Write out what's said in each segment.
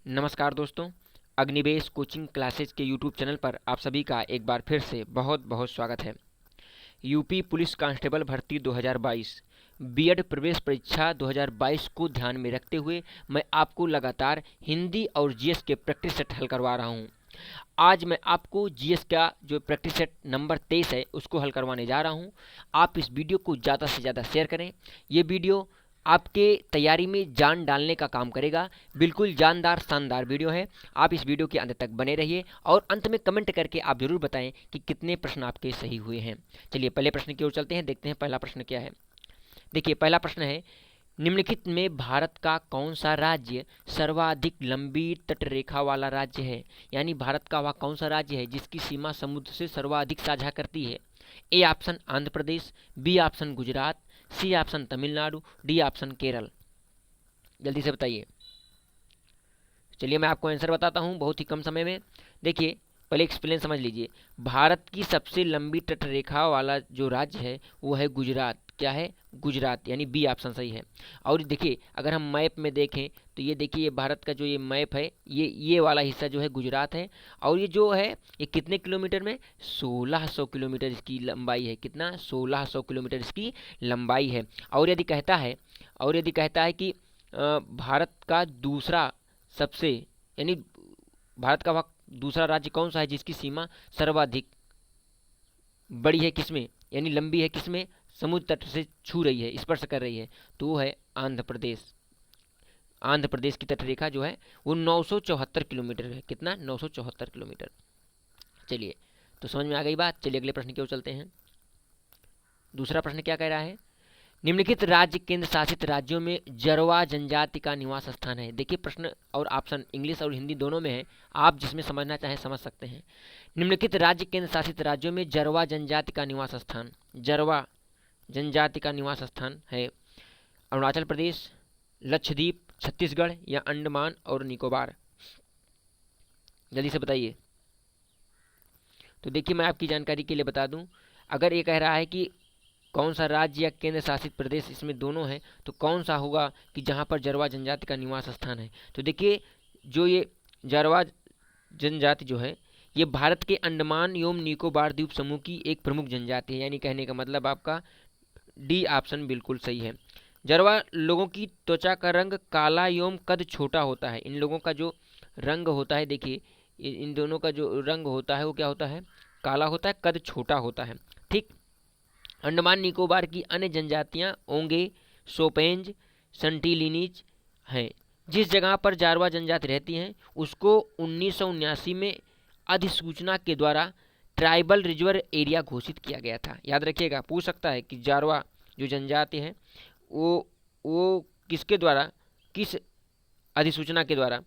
नमस्कार दोस्तों, Agnivesh coaching classes के यूट्यूब चैनल पर आप सभी का एक बार फिर से बहुत बहुत स्वागत है। यूपी पुलिस कांस्टेबल भर्ती 2022 बीएड प्रवेश परीक्षा 2022 को ध्यान में रखते हुए मैं आपको लगातार हिंदी और जीएस के प्रैक्टिस सेट हल करवा रहा हूं। आज मैं आपको जीएस का जो प्रैक्टिस सेट नंबर 23 है उसको हल करवाने जा रहा हूं। आप इस वीडियो को ज़्यादा से ज़्यादा शेयर करें। ये वीडियो आपके तैयारी में जान डालने का काम करेगा। बिल्कुल जानदार शानदार वीडियो है। आप इस वीडियो के अंत तक बने रहिए और अंत में कमेंट करके आप जरूर बताएं कि कितने प्रश्न आपके सही हुए हैं। चलिए पहले प्रश्न की ओर चलते हैं, देखते हैं पहला प्रश्न क्या है। देखिए पहला प्रश्न है, निम्नलिखित में भारत का कौन सा राज्य सर्वाधिक लंबी तटरेखा वाला राज्य है। यानी भारत का वह कौन सा राज्य है जिसकी सीमा समुद्र से सर्वाधिक साझा करती है। A option Andhra Pradesh, B option Gujarat, C option Tamil Nadu, D option Kerala. जल्दी से बताइए। चलिए मैं आपको आंसर बताता हूँ बहुत ही कम समय में। देखिए पहले एक्सप्लेन समझ लीजिए। भारत की सबसे लंबी तटरेखा वाला जो राज्य है वो है गुजरात। क्या है? गुजरात, यानी बी ऑप्शन सही है। और देखिए अगर हम मैप में देखें तो ये देखिए, ये भारत का जो ये मैप है, ये वाला हिस्सा जो है गुजरात है। और ये जो है ये कितने किलोमीटर में? 1600 किलोमीटर इसकी लंबाई है। कितना? 1600 किलोमीटर इसकी लंबाई है। और यदि कहता है कि भारत का दूसरा सबसे, यानी भारत का वह दूसरा राज्य कौन सा है जिसकी सीमा सर्वाधिक बड़ी है, किसमें, यानी लंबी है, किसमें? समुद्र तट से छू रही है, स्पर्श कर रही है, तो वो है आंध्र प्रदेश। आंध्र प्रदेश की तटरेखा जो है वो 974 किलोमीटर है। कितना? 974 किलोमीटर। चलिए तो समझ में आ गई बात। चलिए अगले प्रश्न की ओर चलते हैं। दूसरा प्रश्न क्या कह रहा है? निम्नलिखित राज्य केंद्र शासित राज्यों में जरवा जनजाति का निवास स्थान है। देखिए प्रश्न और ऑप्शन इंग्लिश और हिंदी दोनों में है, आप जिसमें समझना चाहें समझ सकते हैं। निम्नलिखित राज्य केंद्र शासित राज्यों में जरवा जनजाति का निवास स्थान, जरवा जनजाति का निवास स्थान है अरुणाचल प्रदेश, लक्षद्वीप, छत्तीसगढ़ या अंडमान और निकोबार। जल्दी से बताइए। तो देखिए मैं आपकी जानकारी के लिए बता दूं, अगर ये कह रहा है कि कौन सा राज्य या केंद्र शासित प्रदेश, इसमें दोनों है, तो कौन सा होगा कि जहां पर जरवा जनजाति का निवास स्थान है। तो देखिए जो ये जरवा जनजाति जो है ये भारत के अंडमान एवं निकोबार द्वीप समूह की एक प्रमुख जनजाति है। यानी कहने का मतलब आपका डी ऑप्शन बिल्कुल सही है। जरवा लोगों की त्वचा का रंग काला एवं कद छोटा होता है। इन लोगों का जो रंग होता है, देखिए इन दोनों का जो रंग होता है वो क्या होता है? काला होता है, कद छोटा होता है। ठीक। अंडमान निकोबार की अन्य जनजातियां ओंगे, सोपेंज, संटिलिनीज हैं। जिस जगह पर जारवा जनजाति रहती हैं उसको 1979 में अधिसूचना के द्वारा ट्राइबल रिजर्व एरिया घोषित किया गया था। याद रखिएगा, पूछ सकता है कि जारवा जो जनजाति है वो किसके द्वारा, किस अधिसूचना के द्वारा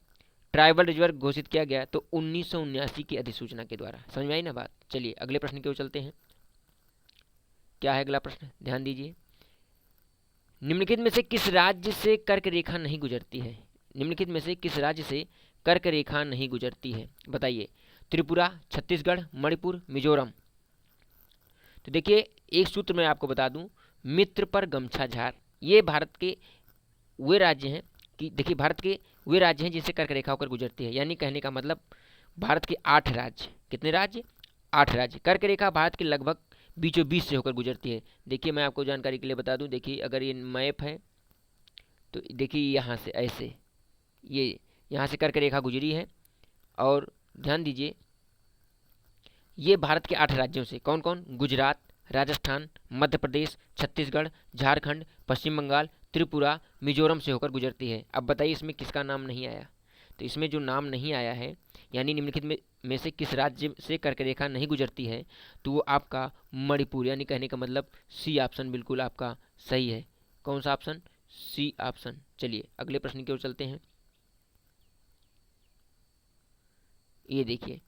ट्राइबल रिजर्व घोषित किया गया? तो 1979 की अधिसूचना के द्वारा। समझ में आई ना बात? चलिए अगले प्रश्न की ओर चलते हैं। क्या है अगला प्रश्न? ध्यान दीजिए। निम्नलिखित में से किस राज्य से कर्क रेखा नहीं गुजरती है? निम्नलिखित में से किस राज्य से कर्क रेखा नहीं गुजरती है? बताइए। त्रिपुरा, छत्तीसगढ़, मणिपुर, मिजोरम। तो देखिए एक सूत्र मैं आपको बता दूं, मित्र पर गमछा झार। ये भारत के वे राज्य हैं कि देखिए भारत के वे राज्य हैं जिनसे कर्क रेखा होकर गुजरती है। यानी कहने का मतलब भारत के 8 राज्य। कितने राज्य? 8 राज्य। कर्क रेखा भारत के लगभग बीचों बीच से होकर गुजरती है। देखिए मैं आपको जानकारी के लिए बता दूं, देखिए अगर ये मैप है तो देखिए यहाँ से ऐसे, ये यहाँ से कर्क रेखा गुजरी है। और ध्यान दीजिए ये भारत के 8 राज्यों से कौन कौन? गुजरात, राजस्थान, मध्य प्रदेश, छत्तीसगढ़, झारखंड, पश्चिम बंगाल, त्रिपुरा, मिजोरम से होकर गुजरती है। अब बताइए इसमें किसका नाम नहीं आया? तो इसमें जो नाम नहीं आया है, यानी निम्नलिखित में से किस राज्य से कर्क रेखा नहीं गुजरती है, तो वो आपका मणिपुर, यानी कहने का मतलब सी ऑप्शन बिल्कुल आपका सही है। कौन सा ऑप्शन? C option. चलिए अगले प्रश्न की ओर चलते हैं। ये देखिए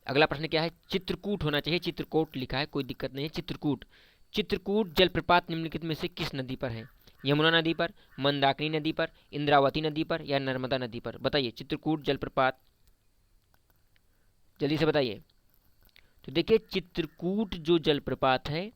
अगला प्रश्न क्या है? चित्रकूट होना चाहिए, चित्रकूट लिखा है, कोई दिक्कत नहीं है। चित्रकूट। चित्रकूट जलप्रपात निम्नलिखित में से किस नदी पर है? यमुना नदी पर, मंदाकिनी नदी पर, इंद्रावती नदी पर या नर्मदा नदी पर? बताइए चित्रकूट जलप्रपात, जल्दी से बताइए। तो देखिए चित्रकूट जो जलप्रपात है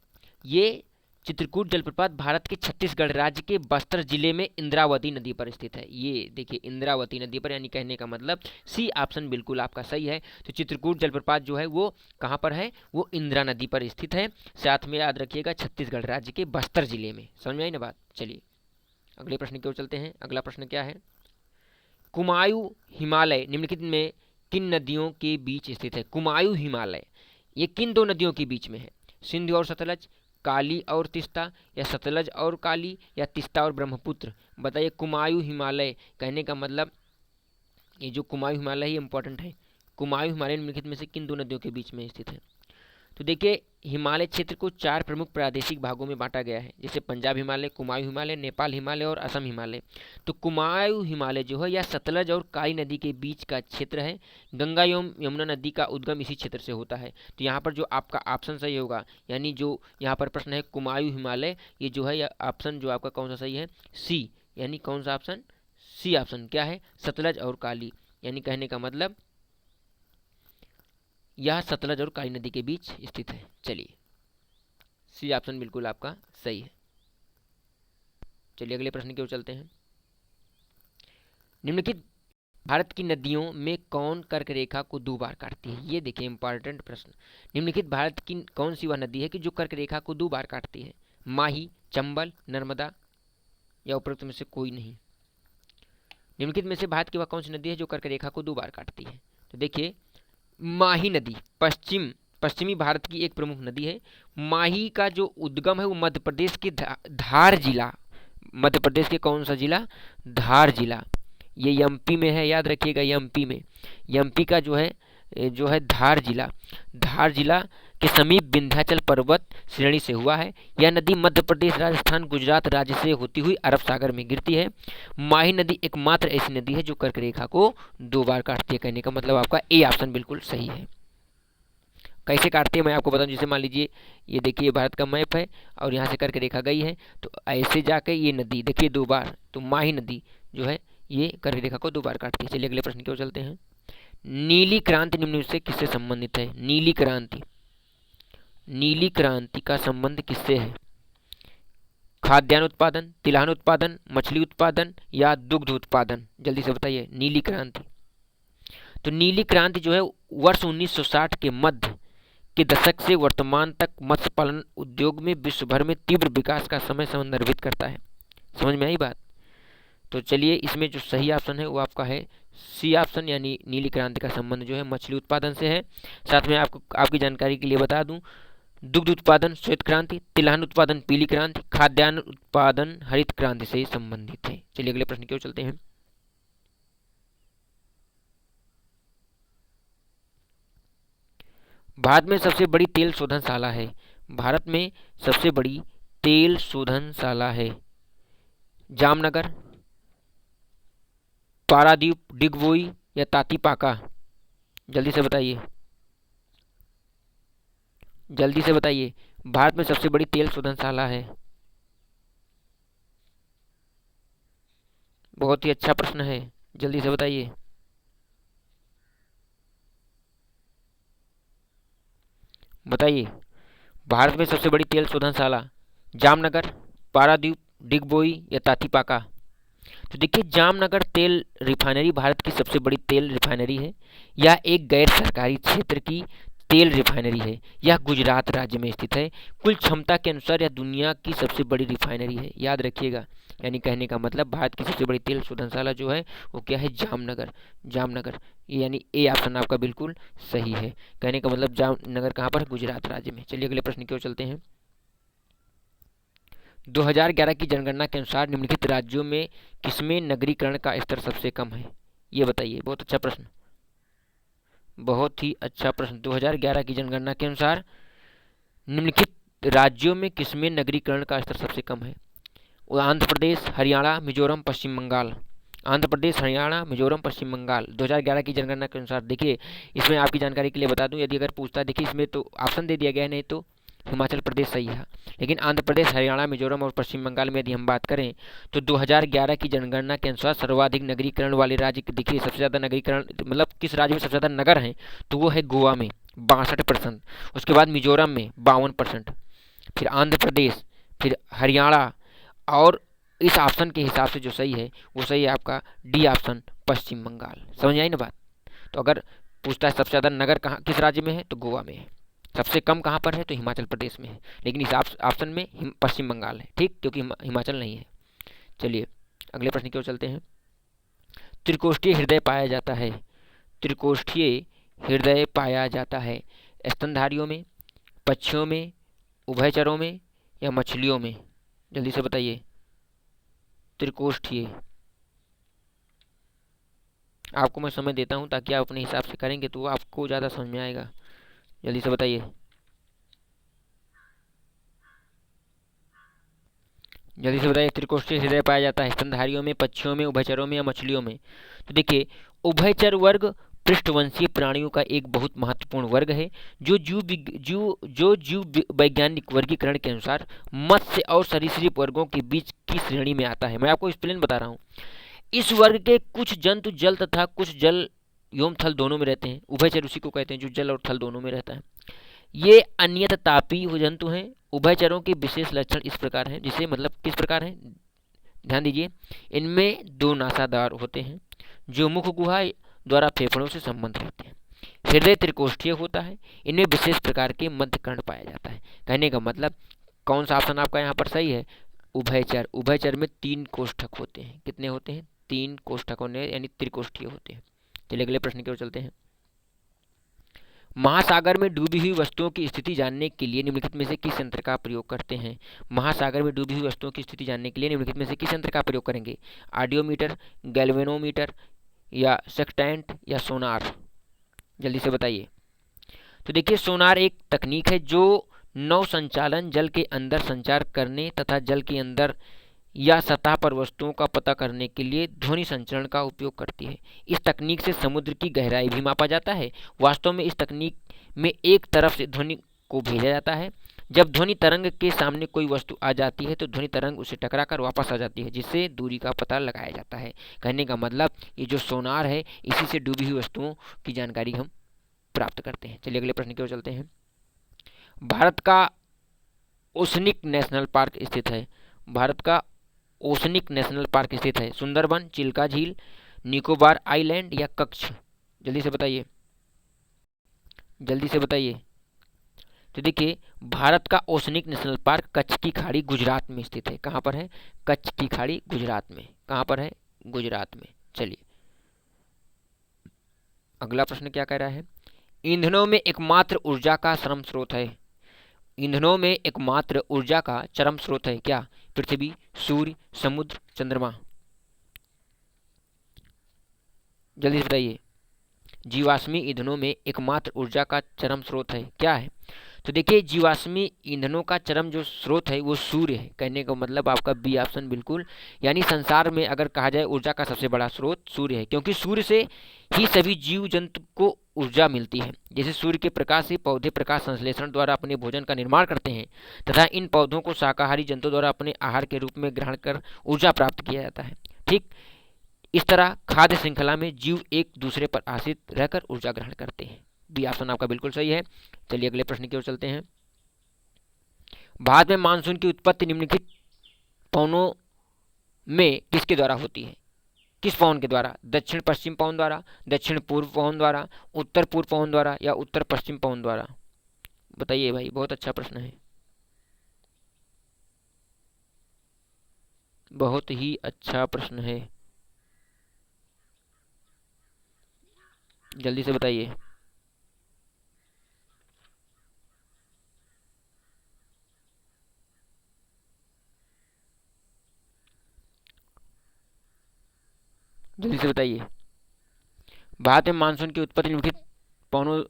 ये चित्रकूट जलप्रपात भारत के छत्तीसगढ़ राज्य के बस्तर जिले में इंद्रावती नदी पर स्थित है। ये देखिए इंद्रावती नदी पर, यानी कहने का मतलब सी ऑप्शन बिल्कुल आपका सही है। तो चित्रकूट जलप्रपात जो है वो कहाँ पर है, वो इंदिरा नदी पर स्थित है। साथ में याद रखिएगा छत्तीसगढ़ राज्य के बस्तर जिले में। समझ में आई ना बात। चलिए अगले प्रश्न की ओर चलते हैं। अगला प्रश्न क्या है, कुमायूं हिमालय निम्नलिखित में किन नदियों के बीच स्थित है। कुमायूं हिमालय ये किन दो नदियों के बीच में है, सिंधु और सतलज, काली और तिस्ता, या सतलज और काली, या तिस्ता और ब्रह्मपुत्र। बताइए कुमायूं हिमालय कहने का मतलब, ये जो कुमायूं हिमालय है इंपॉर्टेंट है। कुमायूं हिमालय निम्नलिखित में से किन दो नदियों के बीच में स्थित है। तो देखिए हिमालय क्षेत्र को 4 प्रमुख प्रादेशिक भागों में बांटा गया है, जैसे पंजाब हिमालय, कुमायूं हिमालय, नेपाल हिमालय और असम हिमालय। तो कुमायूं हिमालय जो है यह सतलज और काली नदी के बीच का क्षेत्र है। गंगा एवं यमुना नदी का उद्गम इसी क्षेत्र से होता है। तो यहाँ पर जो आपका ऑप्शन सही होगा, यानी जो यहाँ पर प्रश्न है कुमायूं हिमालय, ये जो है ऑप्शन जो आपका कौन सा सही है, सी, यानी कौन सा ऑप्शन, सी ऑप्शन क्या है, सतलज और काली, यानी कहने का मतलब यह सतलज और काली नदी के बीच स्थित है। चलिए सी ऑप्शन बिल्कुल आपका सही है। चलिए अगले प्रश्न की ओर चलते हैं। निम्नलिखित भारत की नदियों में कौन कर्क रेखा को 2 बार काटती है। ये देखिए इंपॉर्टेंट प्रश्न। निम्नलिखित भारत की कौन सी वह नदी है कि जो कर्क रेखा को 2 बार काटती है। माही, चंबल, नर्मदा, या उपरोक्त में से कोई नहीं। निम्नलिखित में से भारत की वह कौन सी नदी है जो कर्क रेखा को 2 बार काटती है। तो देखिए माही नदी पश्चिमी भारत की एक प्रमुख नदी है। माही का जो उद्गम है वो मध्य प्रदेश के धार जिला, मध्य प्रदेश के कौन सा जिला, धार जिला, ये एमपी में है, याद रखिएगा एमपी में, एमपी का जो है धार जिला के समीप विंध्याचल पर्वत श्रेणी से हुआ है। यह नदी मध्य प्रदेश, राजस्थान, गुजरात राज्य से होती हुई अरब सागर में गिरती है। माही नदी एकमात्र ऐसी नदी है जो कर्क रेखा को 2 बार काटती है। कहने का मतलब आपका ए ऑप्शन बिल्कुल सही है। कैसे काटते हैं मैं आपको बताऊं। जैसे मान लीजिए ये देखिए भारत का मैप है और यहाँ से कर्क रेखा गई है, तो ऐसे जाके ये नदी देखिए 2 बार, तो माही नदी जो है ये कर्क रेखा को 2 बार काटती है। चलिए अगले प्रश्न की ओर चलते हैं। नीली क्रांति निम्न से किससे संबंधित है। नीली क्रांति का संबंध किससे है। खाद्यान्न उत्पादन, तिलहन उत्पादन, मछली उत्पादन, या दुग्ध उत्पादन। जल्दी से बताइए नीली क्रांति। तो नीली क्रांति जो है वर्ष 1960 के मध्य के दशक से वर्तमान तक मत्स्य पालन उद्योग में विश्व भर में तीव्र विकास का समय संदर्भित करता है। समझ में आई बात। तो चलिए इसमें जो सही ऑप्शन है वो आपका है सी ऑप्शन, यानी नीली क्रांति का संबंध जो है मछली उत्पादन से है। साथ में आपकी जानकारी के लिए बता दूं, दुग्ध उत्पादन श्वेत क्रांति, तिलहन उत्पादन पीली क्रांति, खाद्यान्न उत्पादन हरित क्रांति से संबंधित है। चलिए अगले प्रश्न की ओर चलते हैं। भारत में सबसे बड़ी तेल शोधनशाला है। भारत में सबसे बड़ी तेल शोधनशाला है जामनगर, पारादीप, डिगबोई, या तातीपाका। जल्दी से बताइए, जल्दी से बताइए। भारत में सबसे बड़ी तेल शोधनशाला है। बहुत ही अच्छा प्रश्न है, जल्दी से बताइए। बताइए भारत में सबसे बड़ी तेल शोधनशाला जामनगर, पारादीप, डिगबोई, या तातीपाका। तो देखिए जामनगर तेल रिफाइनरी भारत की सबसे बड़ी तेल रिफाइनरी है। यह एक गैर सरकारी क्षेत्र की तेल रिफाइनरी है। यह गुजरात राज्य में स्थित है। कुल क्षमता के अनुसार यह दुनिया की सबसे बड़ी रिफाइनरी है, याद रखिएगा। यानी कहने का मतलब भारत की सबसे बड़ी तेल शोधनशाला जो है वो क्या है, जामनगर, यानी ए ऑप्शन आपका बिल्कुल सही है। कहने का मतलब जामनगर कहाँ पर, गुजरात राज्य में। चलिए अगले प्रश्न की ओर चलते हैं। 2011 की जनगणना के अनुसार निम्नलिखित राज्यों में किसमें नगरीकरण का स्तर सबसे कम है। ये बताइए, बहुत अच्छा प्रश्न, बहुत ही अच्छा प्रश्न। 2011 की जनगणना के अनुसार निम्नलिखित राज्यों में किसमें नगरीकरण का स्तर सबसे कम है। आंध्र प्रदेश, हरियाणा, मिजोरम, पश्चिम बंगाल। आंध्र प्रदेश, हरियाणा, मिजोरम, पश्चिम बंगाल। 2011 की जनगणना के अनुसार देखिए इसमें आपकी जानकारी के लिए बता दूं, यदि अगर पूछता है, देखिए इसमें तो ऑप्शन दे दिया गया है, नहीं तो हिमाचल प्रदेश सही है। लेकिन आंध्र प्रदेश, हरियाणा, मिजोरम और पश्चिम बंगाल में यदि हम बात करें तो 2011 की जनगणना के अनुसार सर्वाधिक नगरीकरण वाले राज्य देखिए, सबसे ज़्यादा नगरीकरण मतलब किस राज्य में सबसे ज़्यादा नगर हैं, तो वो है गोवा में 62%। उसके बाद मिजोरम में 52%, फिर आंध्र प्रदेश फिर हरियाणा, और इस ऑप्शन के हिसाब से जो सही है वो सही है आपका डी ऑप्शन, पश्चिम बंगाल। समझ आई ना बात? तो अगर पूछता है सबसे ज़्यादा नगर कहाँ किस राज्य में है, तो गोवा में है। सबसे कम कहाँ पर है, तो हिमाचल प्रदेश में है। लेकिन इस ऑप्शन में पश्चिम बंगाल है, ठीक, क्योंकि हिमाचल नहीं है। चलिए अगले प्रश्न की ओर चलते हैं। त्रिकोष्ठीय हृदय पाया जाता है, त्रिकोष्ठीय हृदय पाया जाता है स्तनधारियों में, पक्षियों में, उभयचरों में, या मछलियों में? जल्दी से बताइए। त्रिकोष्ठीय, आपको मैं समय देता हूं ताकि आप अपने हिसाब से करेंगे तो आपको ज़्यादा समझ में आएगा। जल्दी से बताइए। जल्दी से बताइए, त्रिकोष्ठीय हृदय पाया जाता है स्तनधारियों में, पक्षियों में, उभयचरों में, या मछलियों में? तो देखिए, उभयचर वर्ग पृष्ठवंशीय प्राणियों का एक बहुत महत्वपूर्ण वर्ग है जो जीव वैज्ञानिक वर्गीकरण के अनुसार मत्स्य और सरीसृप वर्गों के बीच की श्रेणी में आता है। मैं आपको स्पेलिंग बता रहा हूँ। इस वर्ग के कुछ जंतु जल तथा कुछ जल एवं थल दोनों में रहते हैं। उभयचर उसी को कहते हैं जो जल और थल दोनों में रहता है। ये अन्यत तापी जंतु हैं। उभयचरों के विशेष लक्षण इस प्रकार हैं, जिसे मतलब किस प्रकार हैं, ध्यान दीजिए। इनमें दो नासादार होते हैं जो मुख गुहा द्वारा फेफड़ों से संबंध रखते हैं। हृदय त्रिकोष्ठीय होता है। इनमें विशेष प्रकार के मध्य कर्ण पाया जाता है। कहने का मतलब कौन सा ऑप्शन आपका यहाँ पर सही है? उभयचर। उभयचर में 3 कोष्ठक होते हैं। कितने होते हैं? 3 कोष्ठकों ने, यानी त्रिकोष्ठीय होते हैं। चलिए अगले प्रश्न की ओर चलते हैं। महासागर में डूबी हुई वस्तुओं की स्थिति जानने के लिए निम्नलिखित में से किस यंत्र का प्रयोग करते हैं? महासागर में डूबी हुई वस्तुओं की स्थिति जानने के लिए निम्नलिखित में से किस यंत्र का प्रयोग करेंगे? ऑडियोमीटर, गैल्वेनोमीटर, या सेक्टेंट, या सोनार? जल्दी से बताइए। तो देखिए, सोनार एक तकनीक है जो नौ संचालन, जल के अंदर संचार करने तथा जल के अंदर या सतह पर वस्तुओं का पता करने के लिए ध्वनि संचरण का उपयोग करती है। इस तकनीक से समुद्र की गहराई भी मापा जाता है। वास्तव में इस तकनीक में एक तरफ से ध्वनि को भेजा जाता है। जब ध्वनि तरंग के सामने कोई वस्तु आ जाती है तो ध्वनि तरंग उसे टकराकर वापस आ जाती है, जिससे दूरी का पता लगाया जाता है। कहने का मतलब ये जो सोनार है इसी से डूबी हुई वस्तुओं की जानकारी हम प्राप्त करते हैं। चलिए अगले प्रश्न की ओर चलते हैं। भारत का ओसनिक नेशनल पार्क स्थित है। भारत का ओसनिक नेशनल पार्क स्थित है सुंदरबन, चिल्का झील, निकोबार आइलैंड, या कच्छ? जल्दी से बताइए, जल्दी से बताइए। तो देखिए, भारत का ओसनिक नेशनल पार्क कच्छ की खाड़ी गुजरात में स्थित है। कहाँ पर है? कच्छ की खाड़ी गुजरात में। कहाँ पर है? गुजरात में। चलिए अगला प्रश्न क्या कह रहा है? ईंधनों में एकमात्र ऊर्जा का चरम स्रोत है। ईंधनों में एकमात्र ऊर्जा का चरम स्रोत है क्या? पृथ्वी, सूर्य, समुद्र, चंद्रमा? जल्दी से बताइए। जीवाश्मी ईंधनों में एकमात्र ऊर्जा का चरम स्रोत है क्या है? तो देखिए, जीवाश्मी ईंधनों का चरम जो स्रोत है वो सूर्य है। कहने का मतलब आपका बी ऑप्शन बिल्कुल, यानी संसार में अगर कहा जाए ऊर्जा का सबसे बड़ा स्रोत सूर्य है, क्योंकि सूर्य से ही सभी जीव जंतु को ऊर्जा मिलती है। जैसे सूर्य के प्रकाश से पौधे प्रकाश संश्लेषण द्वारा अपने भोजन का निर्माण करते हैं तथा इन पौधों को शाकाहारी जंतुओं द्वारा अपने आहार के रूप में ग्रहण कर ऊर्जा प्राप्त किया जाता है। ठीक इस तरह खाद्य श्रृंखला में जीव एक दूसरे पर आश्रित रहकर ऊर्जा ग्रहण करते हैं। बी ऑप्शन आपका बिल्कुल सही है। चलिए अगले प्रश्न की ओर चलते हैं। भारत में मानसून की उत्पत्ति निम्नलिखित पवनों में किसके द्वारा होती है? किस पवन के द्वारा? दक्षिण पश्चिम पवन द्वारा, दक्षिण पूर्व पवन द्वारा, उत्तर पूर्व पवन द्वारा, या उत्तर पश्चिम पवन द्वारा? बताइए भाई, बहुत अच्छा प्रश्न है, बहुत ही अच्छा प्रश्न है। जल्दी से बताइए। जल्दी से बताइए। भारत में मानसून की उत्पत्ति निम्नलिखित पवनों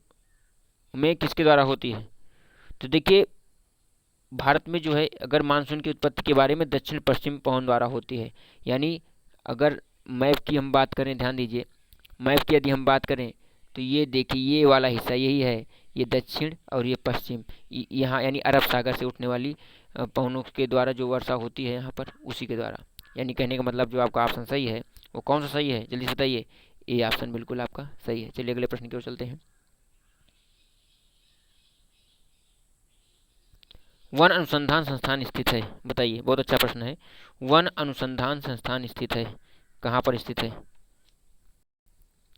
में किसके द्वारा होती है? तो देखिए, भारत में जो है अगर मानसून की उत्पत्ति के बारे में दक्षिण पश्चिम पवन द्वारा होती है। यानी अगर मैप की हम बात करें, ध्यान दीजिए, मैप की यदि हम बात करें तो ये देखिए, ये वाला हिस्सा यही है, ये दक्षिण और ये पश्चिम, यहाँ यानी अरब सागर से उठने वाली पवनों के द्वारा जो वर्षा होती है यहाँ पर, उसी के द्वारा। यानी कहने का मतलब जो आपका ऑप्शन सही है वो कौन सा सही है? जल्दी से बताइए। ये ऑप्शन बिल्कुल आपका सही है। चलिए अगले प्रश्न की ओर चलते हैं। वन अनुसंधान संस्थान स्थित है? बताइए, बहुत अच्छा प्रश्न है। वन अनुसंधान संस्थान स्थित है, कहाँ पर स्थित है?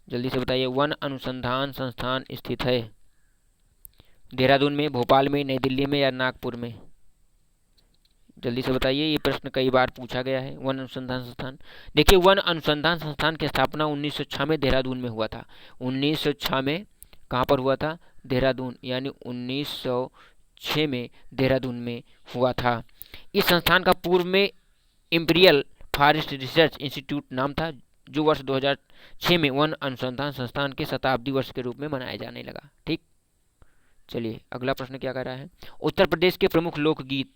जल्दी से बताइए। वन अनुसंधान संस्थान स्थित है देहरादून में, भोपाल में, नई दिल्ली में या नागपुर में? जल्दी से बताइए, ये प्रश्न कई बार पूछा गया है। वन अनुसंधान संस्थान, देखिए वन अनुसंधान संस्थान की स्थापना 1906 में देहरादून में हुआ था। 1906 में कहाँ पर हुआ था? देहरादून, यानी 1906 में देहरादून में हुआ था। इस संस्थान का पूर्व में इंपीरियल फॉरेस्ट रिसर्च इंस्टीट्यूट नाम था, जो वर्ष 2006 में वन अनुसंधान संस्थान के शताब्दी वर्ष के रूप में मनाया जाने लगा। ठीक, चलिए अगला प्रश्न क्या कह रहा है। उत्तर प्रदेश के प्रमुख लोकगीत,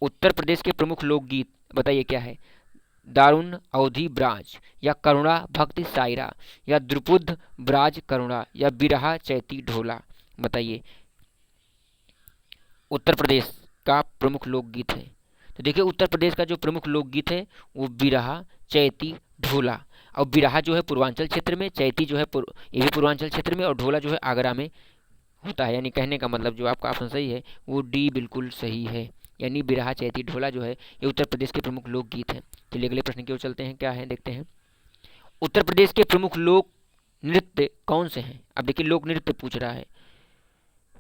उत्तर प्रदेश के प्रमुख लोकगीत बताइए क्या है? दारुण अवधि ब्राज, या करुणा भक्ति सायरा, या द्रुपद ब्राज करुणा, या बिरहा चैती ढोला? बताइए, उत्तर प्रदेश का प्रमुख लोकगीत है। तो देखिए उत्तर प्रदेश का जो प्रमुख लोकगीत है वो बिरहा चैती ढोला। और बिरहा जो है पूर्वांचल क्षेत्र में, चैती जो है ये भी पूर्वांचल क्षेत्र में, और ढोला जो है आगरा में होता है। यानी कहने का मतलब जो आपका ऑप्शन सही है वो डी बिल्कुल सही है। यानी बिरहा चैती ढोला जो है ये उत्तर प्रदेश के प्रमुख लोकगीत हैं। चलिए अगले प्रश्न की ओर चलते हैं, क्या है देखते हैं। उत्तर प्रदेश के प्रमुख लोक नृत्य कौन से हैं? अब देखिए लोक नृत्य पूछ रहा है।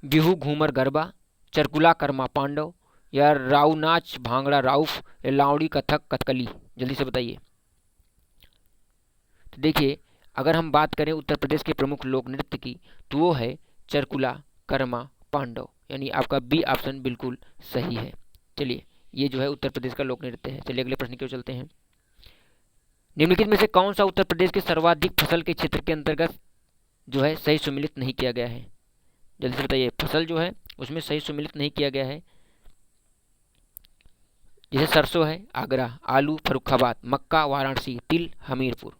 बिहू घूमर गरबा, चरकुला कर्मा पांडव, या राव नाच भांगड़ा राउफ, या लावड़ी कथक कथकली? जल्दी से बताइए। तो देखिए अगर हम बात करें उत्तर प्रदेश के प्रमुख लोक नृत्य की तो वो है चरकुला कर्मा पांडव, यानी आपका बी ऑप्शन बिल्कुल सही है। चलिए ये जो है उत्तर प्रदेश का लोक नृत्य है। चलिए अगले प्रश्न की ओर चलते हैं। निम्नलिखित में से कौन सा उत्तर प्रदेश के सर्वाधिक फसल के क्षेत्र के अंतर्गत जो है सही सुमिलित नहीं किया गया है? जल्दी से बताइए। फसल जो है उसमें सही सुमिलित नहीं किया गया है। जैसे सरसों है आगरा, आलू फर्रुखाबाद, मक्का वाराणसी, तिल हमीरपुर।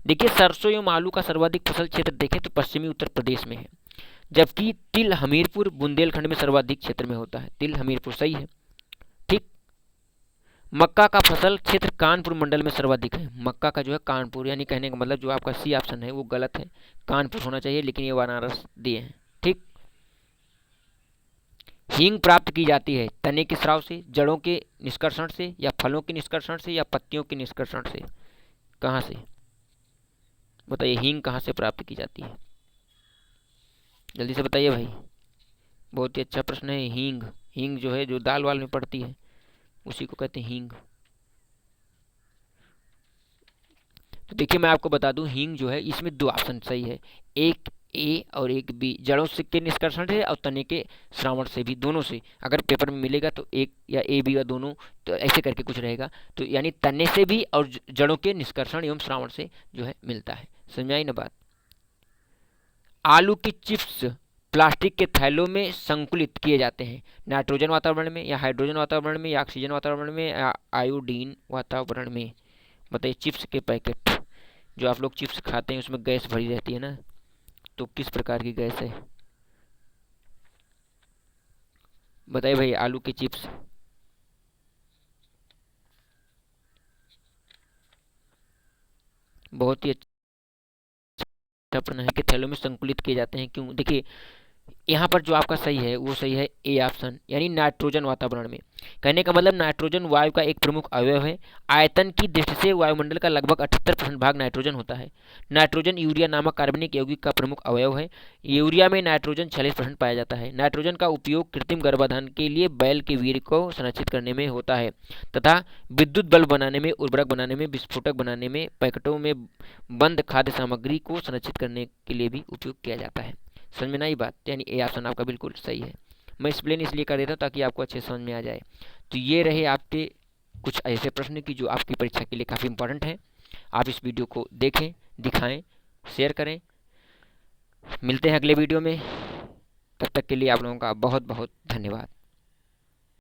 देखिए सरसों एवं आलू का सर्वाधिक फसल क्षेत्र देखें तो पश्चिमी उत्तर प्रदेश में है, जबकि तिल हमीरपुर बुंदेलखंड में सर्वाधिक क्षेत्र में होता है। तिल हमीरपुर सही है। ठीक, मक्का का फसल क्षेत्र कानपुर मंडल में सर्वाधिक है। मक्का का जो है कानपुर, यानी कहने का मतलब जो आपका सी ऑप्शन है वो गलत है, कानपुर होना चाहिए, लेकिन ये बनारस दिए हैं। ठीक, हींग प्राप्त की जाती है तने के स्राव से, जड़ों के निष्कर्षण से, या फलों के निष्कर्षण से, या पत्तियों के निष्कर्षण से? कहाँ से बताइए, हींग कहाँ से प्राप्त की जाती है? जल्दी से बताइए भाई, बहुत ही अच्छा प्रश्न है। हींग, हींग जो है जो दाल वाल में पड़ती है उसी को कहते हैं हींग। तो देखिए मैं आपको बता दूं, हींग जो है इसमें दो ऑप्शन सही है, एक ए और एक बी। जड़ों से के निष्कर्षण से और तने के श्रावण से भी, दोनों से अगर पेपर में मिलेगा तो एक या ए बी या दोनों, तो ऐसे करके कुछ रहेगा। तो यानी तने से भी और जड़ों के निष्कर्षण एवं श्रावण से जो है मिलता है। समझ आई ना बात। आलू की चिप्स प्लास्टिक के थैलों में संकुलित किए जाते हैं नाइट्रोजन वातावरण में, या हाइड्रोजन वातावरण में, या ऑक्सीजन वातावरण में, या आयोडीन वातावरण में? बताइए चिप्स के पैकेट जो आप लोग चिप्स खाते हैं उसमें गैस भरी रहती है ना, तो किस प्रकार की गैस है? बताइए भाई, आलू के चिप्स। बहुत ही अच्छा प्रश्न है कि थैलों में संकुलित किए जाते हैं क्यों। देखिए यहाँ पर जो आपका सही है वो सही है ए ऑप्शन, यानी नाइट्रोजन वातावरण में। कहने का मतलब नाइट्रोजन वायु का एक प्रमुख अवयव है। आयतन की दृष्टि से वायुमंडल का लगभग 78% भाग नाइट्रोजन होता है। नाइट्रोजन यूरिया नामक कार्बनिक यौगिक का प्रमुख अवयव है। यूरिया में नाइट्रोजन 46% पाया जाता है। नाइट्रोजन का उपयोग कृत्रिम गर्भाधान के लिए बैल के वीर्य को संरक्षित करने में होता है तथा विद्युत बल्ब बनाने में, उर्वरक बनाने में, विस्फोटक बनाने में, पैकेटों में बंद खाद्य सामग्री को संरक्षित करने के लिए भी उपयोग किया जाता है। समझ में ना आई बात? यानी ए ऑप्शन आपका बिल्कुल सही है। मैं एक्सप्लेन इसलिए कर देता हूँ ताकि आपको अच्छे समझ में आ जाए। तो ये रहे आपके कुछ ऐसे प्रश्न की जो आपकी परीक्षा के लिए काफ़ी इंपॉर्टेंट है। आप इस वीडियो को देखें, दिखाएं, शेयर करें। मिलते हैं अगले वीडियो में, तब तक के लिए आप लोगों का बहुत बहुत धन्यवाद।